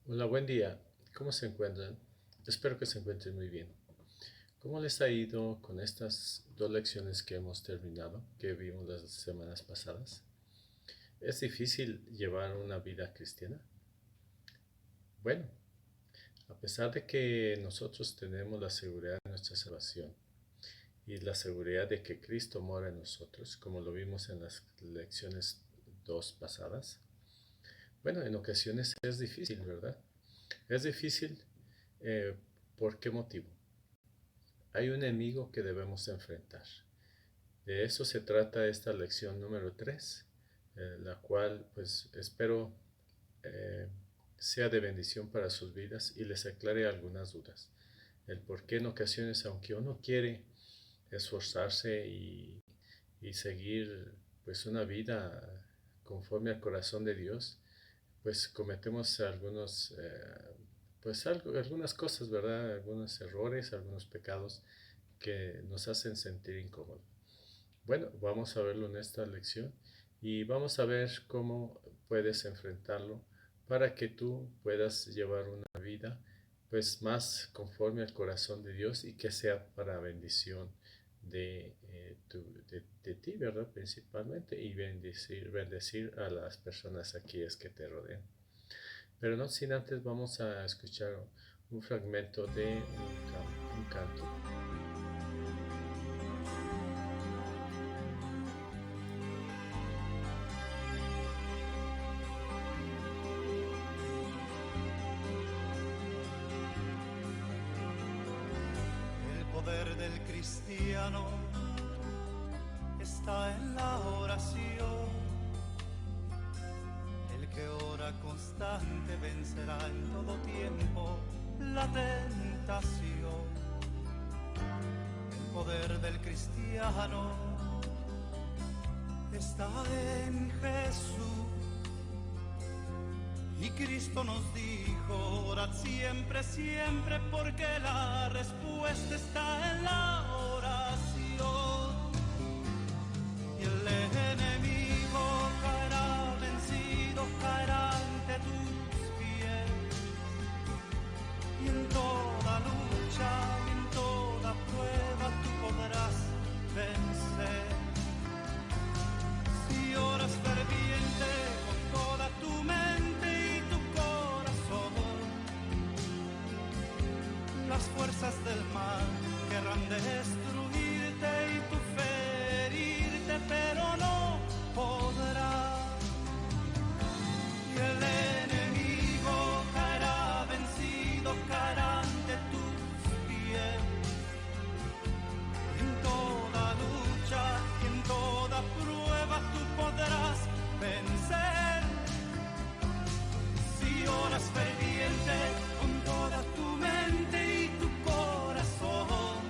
Hola, buen día. ¿Cómo se encuentran? Espero que se encuentren muy bien. ¿Cómo les ha ido con estas dos lecciones que hemos terminado, que vimos las semanas pasadas? ¿Es difícil llevar una vida cristiana? Bueno, a pesar de que nosotros tenemos la seguridad de nuestra salvación y la seguridad de que Cristo mora en nosotros, como lo vimos en las lecciones dos pasadas, bueno, en ocasiones es difícil, ¿verdad? Es difícil. eh, ¿Por qué motivo? Hay un enemigo que debemos enfrentar. De eso se trata esta lección número 3, la cual pues espero eh, sea de bendición para sus vidas y les aclare algunas dudas. El por qué en ocasiones, aunque uno quiere esforzarse y seguir pues una vida conforme al corazón de Dios, pues cometemos algunas cosas, ¿verdad? Algunos errores, algunos pecados que nos hacen sentir incómodos. Bueno, vamos a verlo en esta lección y vamos a ver cómo puedes enfrentarlo para que tú puedas llevar una vida pues más conforme al corazón de Dios y que sea para bendición de ti, ¿verdad? Principalmente y bendecir a las personas aquí es que te rodean. Pero no sin antes vamos a escuchar un fragmento de un canto. El poder del cristiano está en la oración. El que ora constante vencerá en todo tiempo la tentación. El poder del cristiano está en Jesús. Y Cristo nos dijo, orad siempre, siempre, porque la respuesta está en la oración. Y el enemigo caerá vencido, caerá ante tus pies. Y en toda lucha y en toda prueba tú podrás vencer. Si oras ferviente con toda tu mente y tu corazón, las fuerzas del mal querrán destruirte y tú ferirte, pero no podrás. Y el enemigo caerá vencido, caerá ante tus pies. En toda lucha y en toda prueba tú podrás vencer. Si oras ferviente con toda tu mente y tu corazón,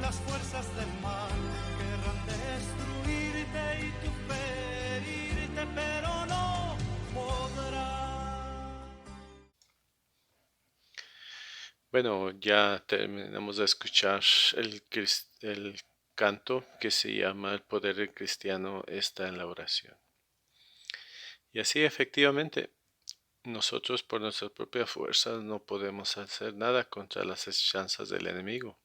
las fuerzas del mal querrán destruirte y tú ferirte, pero no podrás. Bueno, ya terminamos de escuchar el canto que se llama El poder del cristiano está en la oración. Y así efectivamente, nosotros por nuestras propias fuerzas no podemos hacer nada contra las asechanzas del enemigo.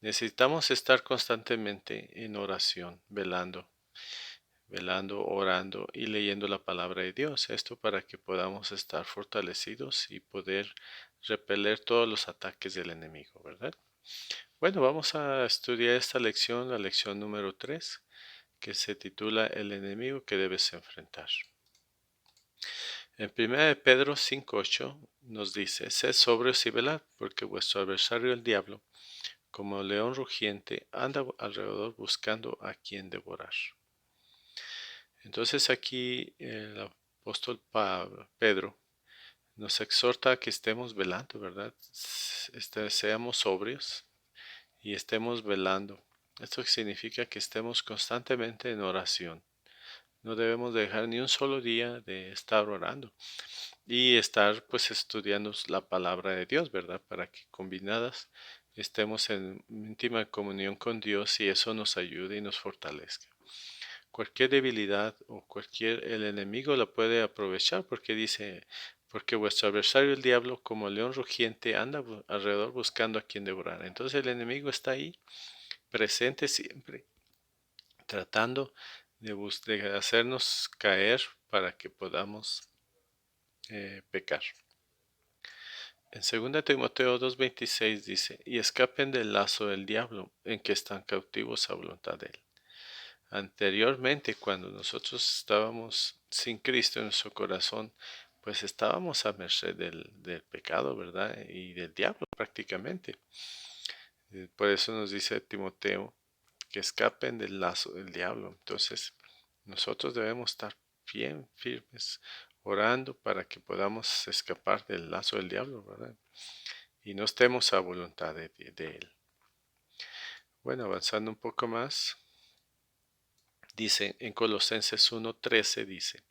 Necesitamos estar constantemente en oración, velando, orando y leyendo la palabra de Dios. Esto para que podamos estar fortalecidos y poder repeler todos los ataques del enemigo, ¿verdad? Bueno, vamos a estudiar esta lección, la lección número 3, que se titula El enemigo que debes enfrentar. En 1 de Pedro 5:8 nos dice, sed sobrios y velad, porque vuestro adversario el diablo, como león rugiente, anda alrededor buscando a quien devorar. Entonces aquí el apóstol Pedro nos exhorta a que estemos velando, ¿verdad? Seamos sobrios y estemos velando. Esto significa que estemos constantemente en oración. No debemos dejar ni un solo día de estar orando y estar pues estudiando la palabra de Dios, ¿verdad? Para que combinadas estemos en íntima comunión con Dios y eso nos ayude y nos fortalezca. cualquier debilidad o el enemigo la puede aprovechar porque dice, porque vuestro adversario el diablo como león rugiente anda alrededor buscando a quien devorar. Entonces el enemigo está ahí presente siempre, tratando de hacernos caer para que podamos pecar. En 2 Timoteo 2:26 dice, y escapen del lazo del diablo en que están cautivos a voluntad de él. Anteriormente, cuando nosotros estábamos sin Cristo en nuestro corazón, pues estábamos a merced del pecado, ¿verdad? Y del diablo prácticamente. Por eso nos dice Timoteo que escapen del lazo del diablo. Entonces, nosotros debemos estar bien firmes, orando para que podamos escapar del lazo del diablo, ¿verdad? Y no estemos a voluntad de él. Bueno, avanzando un poco más, dice en Colosenses 1:13, dice,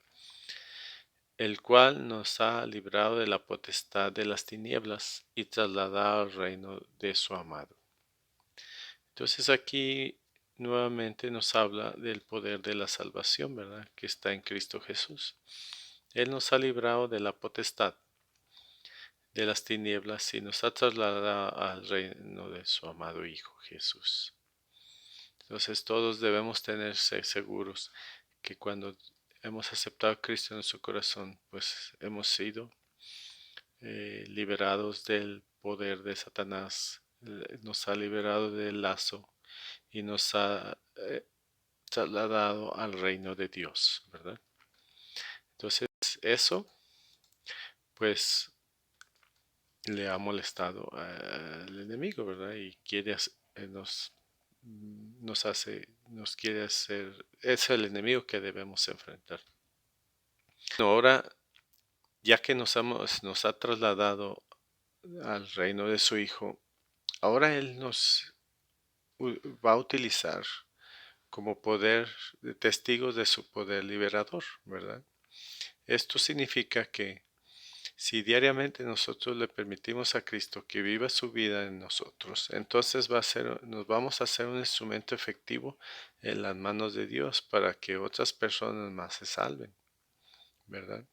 el cual nos ha librado de la potestad de las tinieblas y trasladado al reino de su amado. Entonces aquí nuevamente nos habla del poder de la salvación, ¿verdad? Que está en Cristo Jesús. Él nos ha librado de la potestad de las tinieblas y nos ha trasladado al reino de su amado Hijo Jesús. Entonces todos debemos tenerse seguros que cuando hemos aceptado a Cristo en nuestro corazón, pues hemos sido liberados del poder de Satanás, nos ha liberado del lazo y nos ha trasladado al reino de Dios, ¿verdad? Entonces eso, pues, le ha molestado al enemigo, ¿verdad? Y quiere nos quiere hacer, es el enemigo que debemos enfrentar. Ahora, ya que nos ha trasladado al reino de su Hijo, ahora Él nos va a utilizar como poder, de testigos de su poder liberador, ¿verdad? Esto significa que si diariamente nosotros le permitimos a Cristo que viva su vida en nosotros, entonces nos vamos a hacer un instrumento efectivo en las manos de Dios para que otras personas más se salven, ¿verdad?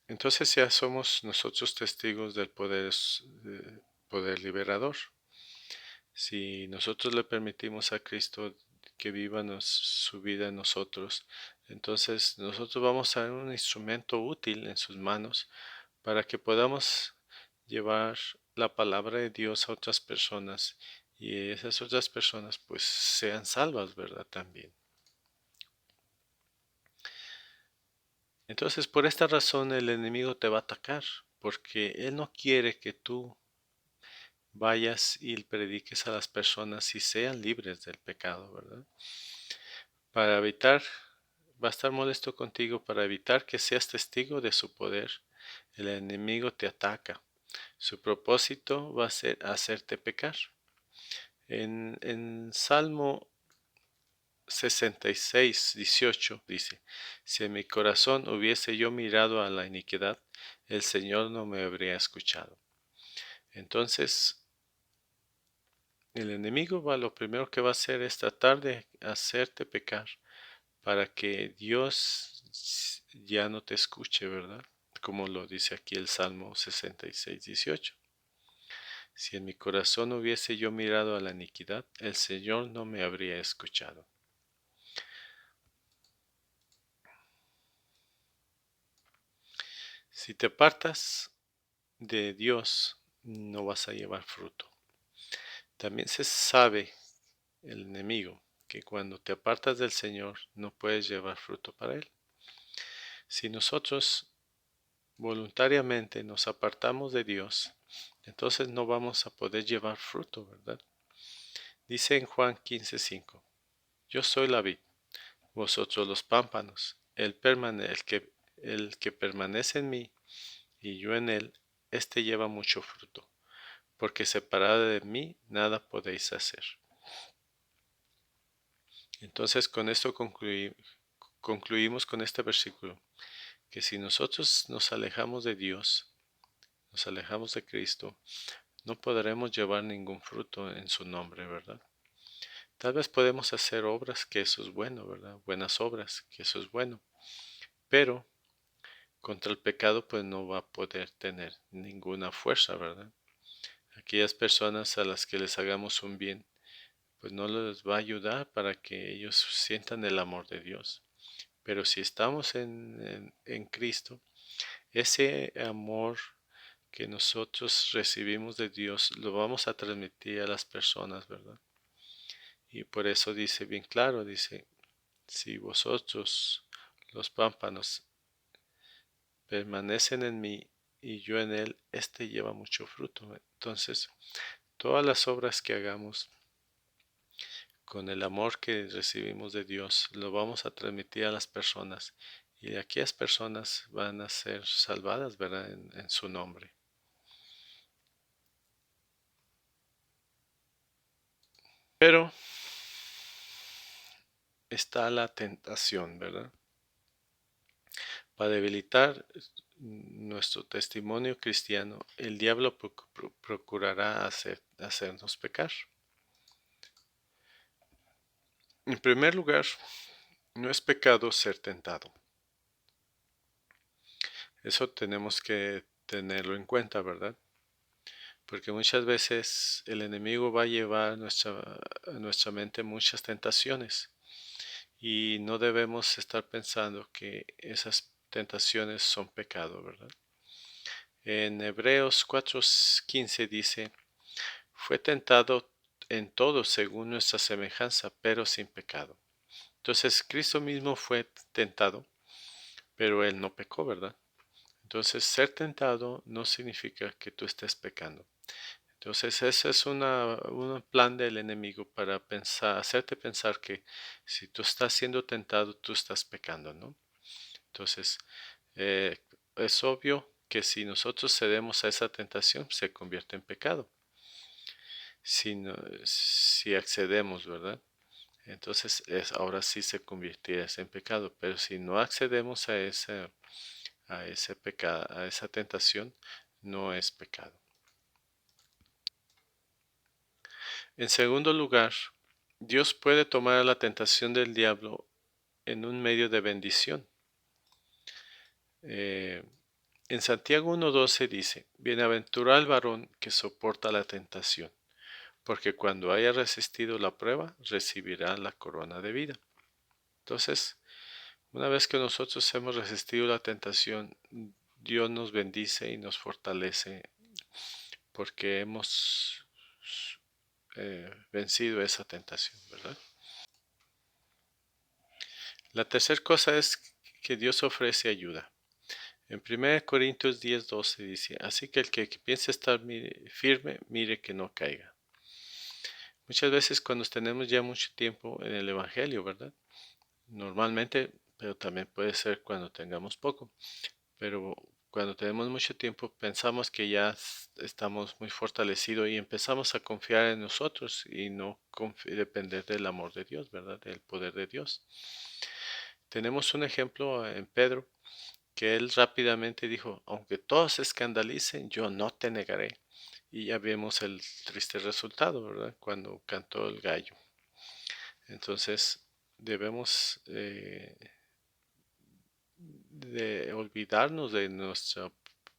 Entonces ya somos nosotros testigos del poder liberador. Si nosotros le permitimos a Cristo que viva su vida en nosotros, entonces nosotros vamos a ser un instrumento útil en sus manos para que podamos llevar la palabra de Dios a otras personas y esas otras personas pues sean salvas, ¿verdad? También. Entonces por esta razón el enemigo te va a atacar, porque él no quiere que tú vayas y prediques a las personas y sean libres del pecado, ¿verdad? Para evitar, va a estar molesto contigo para evitar que seas testigo de su poder. El enemigo te ataca. Su propósito va a ser hacerte pecar. En Salmo 66:18 dice, si en mi corazón hubiese yo mirado a la iniquidad, el Señor no me habría escuchado. Entonces, el enemigo lo primero que va a hacer es tratar de hacerte pecar para que Dios ya no te escuche, ¿verdad? Como lo dice aquí el Salmo 66:18. Si en mi corazón hubiese yo mirado a la iniquidad, el Señor no me habría escuchado. Si te apartas de Dios, no vas a llevar fruto. También se sabe, el enemigo, que cuando te apartas del Señor, no puedes llevar fruto para Él. Si nosotros voluntariamente nos apartamos de Dios, entonces no vamos a poder llevar fruto, ¿verdad? Dice en Juan 15:5, yo soy la vid, vosotros los pámpanos, el que permanece en mí y yo en él, éste lleva mucho fruto, porque separado de mí nada podéis hacer. Entonces con esto concluimos con este versículo, que si nosotros nos alejamos de Dios, nos alejamos de Cristo, no podremos llevar ningún fruto en su nombre, ¿verdad? Tal vez podemos hacer obras, que eso es bueno, ¿verdad? Buenas obras, que eso es bueno. Pero contra el pecado pues no va a poder tener ninguna fuerza, ¿verdad? Aquellas personas a las que les hagamos un bien, pues no les va a ayudar para que ellos sientan el amor de Dios. Pero si estamos en Cristo, ese amor que nosotros recibimos de Dios lo vamos a transmitir a las personas, ¿verdad? Y por eso dice bien claro, dice, si vosotros, los pámpanos, permanecen en mí y yo en él, este lleva mucho fruto. Entonces, todas las obras que hagamos con el amor que recibimos de Dios, lo vamos a transmitir a las personas y aquellas personas van a ser salvadas, ¿verdad? En su nombre. Pero está la tentación, ¿verdad? Para debilitar nuestro testimonio cristiano, el diablo procurará hacernos pecar. En primer lugar, no es pecado ser tentado. Eso tenemos que tenerlo en cuenta, ¿verdad? Porque muchas veces el enemigo va a llevar a nuestra mente muchas tentaciones y no debemos estar pensando que esas tentaciones son pecado, ¿verdad? En Hebreos 4:15 dice, fue tentado en todo según nuestra semejanza, pero sin pecado. Entonces Cristo mismo fue tentado, pero él no pecó, ¿verdad? Entonces ser tentado no significa que tú estés pecando. Entonces ese es un plan del enemigo para hacerte pensar que si tú estás siendo tentado, tú estás pecando, ¿no? Entonces eh, es obvio que si nosotros cedemos a esa tentación, se convierte en pecado. Si accedemos, ¿verdad? Entonces ahora sí se convirtiera en pecado. Pero si no accedemos a ese pecado, a esa tentación, no es pecado. En segundo lugar, Dios puede tomar la tentación del diablo en un medio de bendición. En Santiago 1:12 dice, bienaventurado el varón que soporta la tentación, porque cuando haya resistido la prueba, recibirá la corona de vida. Entonces, una vez que nosotros hemos resistido la tentación, Dios nos bendice y nos fortalece porque hemos vencido esa tentación, ¿verdad? La tercera cosa es que Dios ofrece ayuda. En 1 Corintios 10:12 dice, así que el que piense estar firme, mire que no caiga. Muchas veces cuando tenemos ya mucho tiempo en el Evangelio, ¿verdad? Normalmente, pero también puede ser cuando tengamos poco. Pero cuando tenemos mucho tiempo pensamos que ya estamos muy fortalecidos y empezamos a confiar en nosotros y no depender del amor de Dios, ¿verdad? Del poder de Dios. Tenemos un ejemplo en Pedro que él rápidamente dijo, aunque todos se escandalicen, yo no te negaré. Y ya vemos el triste resultado, ¿verdad? Cuando cantó el gallo. Entonces debemos de olvidarnos de nuestras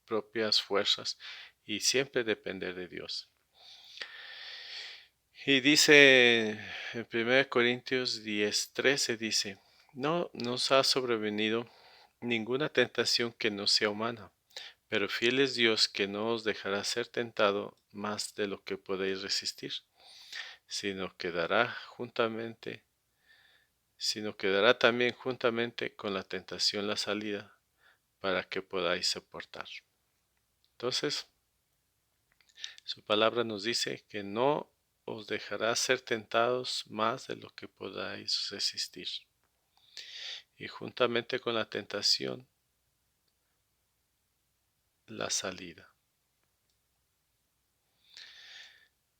propias fuerzas y siempre depender de Dios. Y dice en 1 Corintios 10:13 dice, no nos ha sobrevenido ninguna tentación que no sea humana, pero fiel es Dios que no os dejará ser tentado más de lo que podéis resistir, sino que dará también juntamente con la tentación la salida para que podáis soportar. Entonces, su palabra nos dice que no os dejará ser tentados más de lo que podáis resistir. Y juntamente con la tentación, la salida.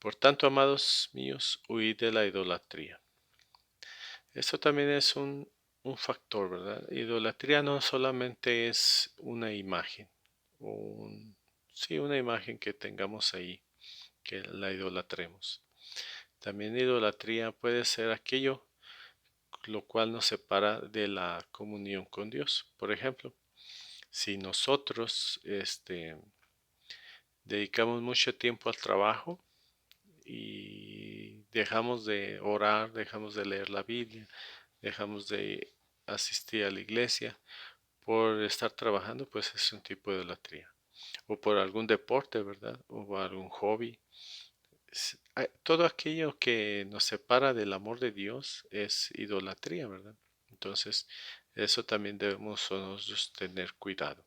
Por tanto, amados míos, huid de la idolatría. Esto también es un factor, ¿verdad? Idolatría no solamente es una imagen, sí, una imagen que tengamos ahí, que la idolatremos. También idolatría puede ser aquello lo cual nos separa de la comunión con Dios. Por ejemplo, si nosotros dedicamos mucho tiempo al trabajo y dejamos de orar, dejamos de leer la Biblia, dejamos de asistir a la iglesia por estar trabajando, pues es un tipo de idolatría. O por algún deporte, ¿verdad? O por algún hobby. Todo aquello que nos separa del amor de Dios es idolatría, ¿verdad? Entonces, eso también debemos nosotros tener cuidado.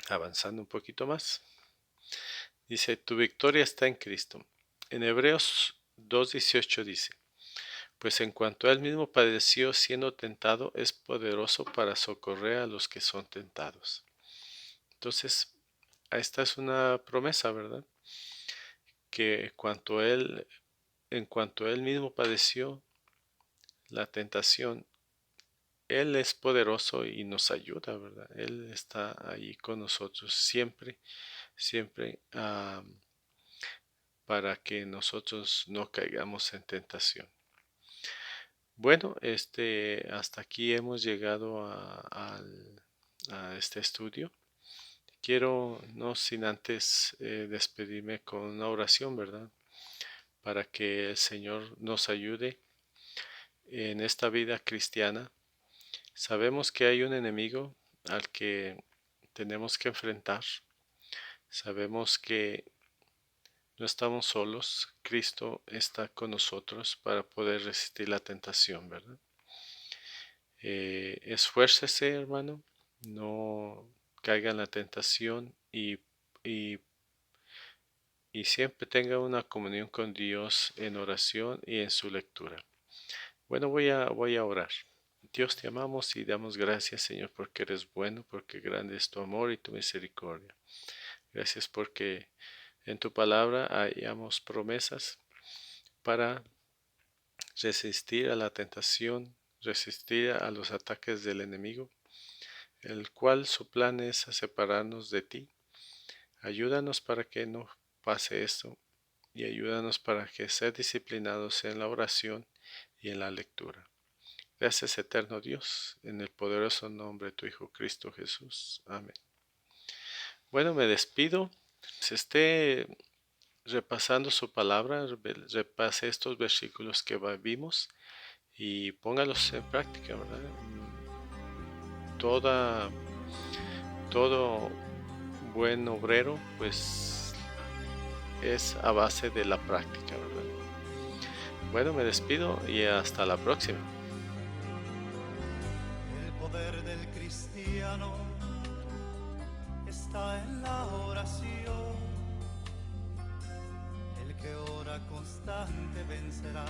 Avanzando un poquito más. Dice, tu victoria está en Cristo. En Hebreos 2:18 dice, pues en cuanto él mismo padeció siendo tentado, es poderoso para socorrer a los que son tentados. Entonces, esta es una promesa, ¿verdad? Que en cuanto él mismo padeció la tentación, él es poderoso y nos ayuda, ¿verdad? Él está ahí con nosotros siempre, siempre para que nosotros no caigamos en tentación. Bueno, hasta aquí hemos llegado a este estudio. Quiero, no sin antes despedirme con una oración, ¿verdad? Para que el Señor nos ayude en esta vida cristiana. Sabemos que hay un enemigo al que tenemos que enfrentar. Sabemos que no estamos solos. Cristo está con nosotros para poder resistir la tentación, ¿verdad? Esfuércese, hermano. No caiga en la tentación y siempre tenga una comunión con Dios en oración y en su lectura. Bueno, voy a orar. Dios, te amamos y damos gracias, Señor, porque eres bueno, porque grande es tu amor y tu misericordia. Gracias porque en tu palabra hallamos promesas para resistir a la tentación, resistir a los ataques del enemigo, el cual su plan es separarnos de ti. Ayúdanos para que no pase esto y ayúdanos para que ser disciplinados en la oración y en la lectura. Gracias, eterno Dios, en el poderoso nombre de tu Hijo Cristo Jesús. Amén. Bueno, me despido. Se esté repasando su palabra, repase estos versículos que vimos y póngalos en práctica, ¿verdad? Todo buen obrero, pues es a base de la práctica, ¿verdad? Bueno, me despido y hasta la próxima. El poder del cristiano está en la oración. El que ora constante vencerá.